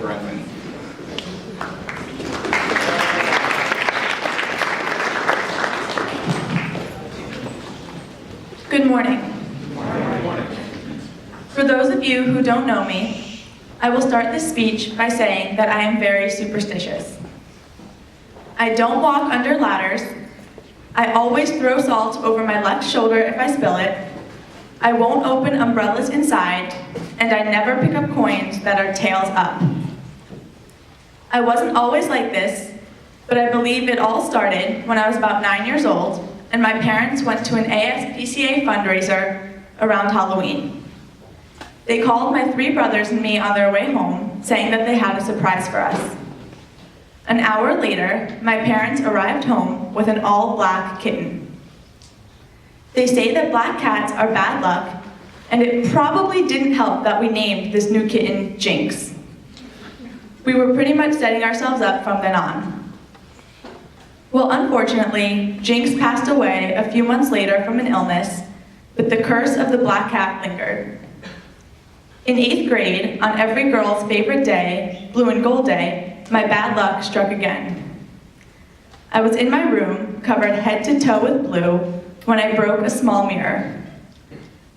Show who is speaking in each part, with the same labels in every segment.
Speaker 1: Brenman.
Speaker 2: Good morning.
Speaker 1: Good morning.
Speaker 2: For those of you who don't know me, I will start this speech by saying that I am very superstitious. I don't walk under ladders. I always throw salt over my left shoulder if I spill it. I won't open umbrellas inside, and I never pick up coins that are tails up. I wasn't always like this, but I believe it all started when I was about 9 years old, and my parents went to an ASPCA fundraiser around Halloween. They called my 3 brothers and me on their way home, saying that they had a surprise for us. An hour later, my parents arrived home with an all-black kitten. They say that black cats are bad luck, and it probably didn't help that we named this new kitten Jinx. We were pretty much setting ourselves up from then on. Well, unfortunately, Jinx passed away a few months later from an illness, but the curse of the black cat lingered. In 8th grade, on every girl's favorite day, Blue and Gold Day, my bad luck struck again. I was in my room, covered head to toe with blue, when I broke a small mirror.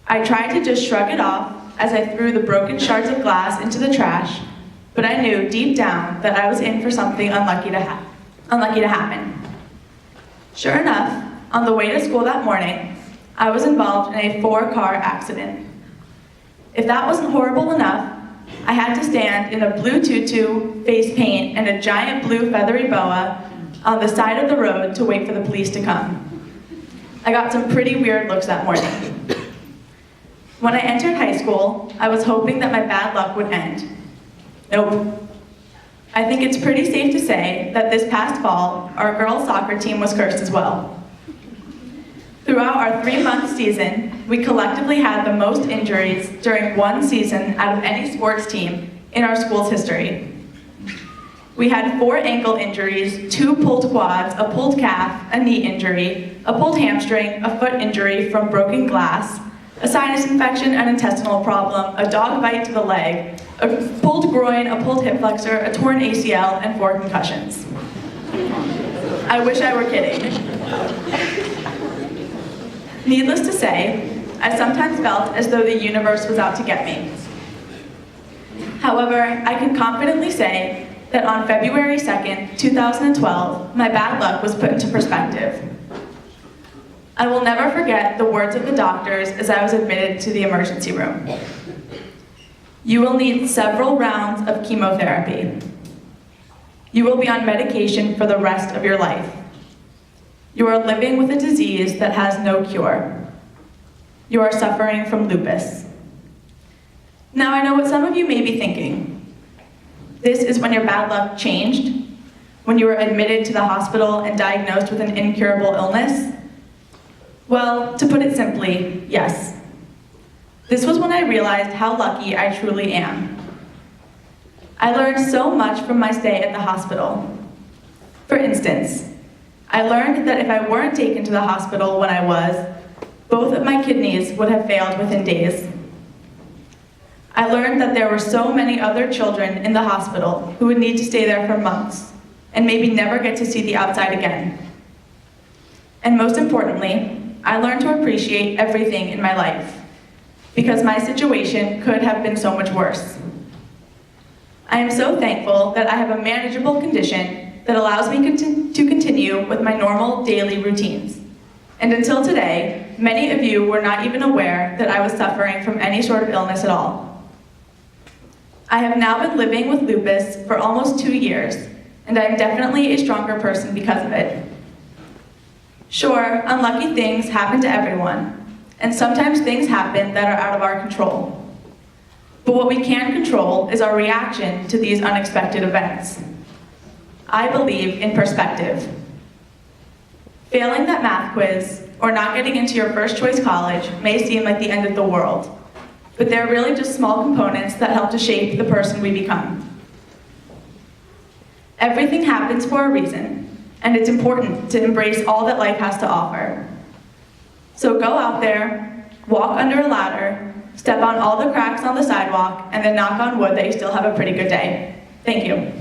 Speaker 2: I tried to just shrug it off as I threw the broken shards of glass into the trash, but I knew deep down that I was in for something unlucky to happen. Sure enough, on the way to school that morning, I was involved in a 4-car accident. If that wasn't horrible enough, I had to stand in a blue tutu, face paint, and a giant blue feathery boa on the side of the road to wait for the police to come. I got some pretty weird looks that morning. When I entered high school, I was hoping that my bad luck would end. Nope. I think it's pretty safe to say that this past fall, our girls' soccer team was cursed as well. Throughout our 3-month season, we collectively had the most injuries during one season out of any sports team in our school's history. We had 4 ankle injuries, 2 pulled quads, a pulled calf, a knee injury, a pulled hamstring, a foot injury from broken glass, a sinus infection, an intestinal problem, a dog bite to the leg, a pulled groin, a pulled hip flexor, a torn ACL, and 4 concussions. I wish I were kidding. Needless to say, I sometimes felt as though the universe was out to get me. However, I can confidently say that on February 2nd, 2012, my bad luck was put into perspective. I will never forget the words of the doctors as I was admitted to the emergency room. You will need several rounds of chemotherapy. You will be on medication for the rest of your life. You are living with a disease that has no cure. You are suffering from lupus. Now I know what some of you may be thinking. This is when your bad luck changed? When you were admitted to the hospital and diagnosed with an incurable illness? Well, to put it simply, yes. This was when I realized how lucky I truly am. I learned so much from my stay at the hospital. For instance, I learned that if I weren't taken to the hospital when I was, both of my kidneys would have failed within days. I learned that there were so many other children in the hospital who would need to stay there for months and maybe never get to see the outside again. And most importantly, I learned to appreciate everything in my life because my situation could have been so much worse. I am so thankful that I have a manageable condition that allows me to continue with my normal daily routines. And until today, many of you were not even aware that I was suffering from any sort of illness at all. I have now been living with lupus for almost 2 years, and I am definitely a stronger person because of it. Sure, unlucky things happen to everyone, and sometimes things happen that are out of our control. But what we can control is our reaction to these unexpected events. I believe in perspective. Failing that math quiz or not getting into your first choice college may seem like the end of the world, but they're really just small components that help to shape the person we become. Everything happens for a reason, and it's important to embrace all that life has to offer. So go out there, walk under a ladder, step on all the cracks on the sidewalk, and then knock on wood that you still have a pretty good day. Thank you.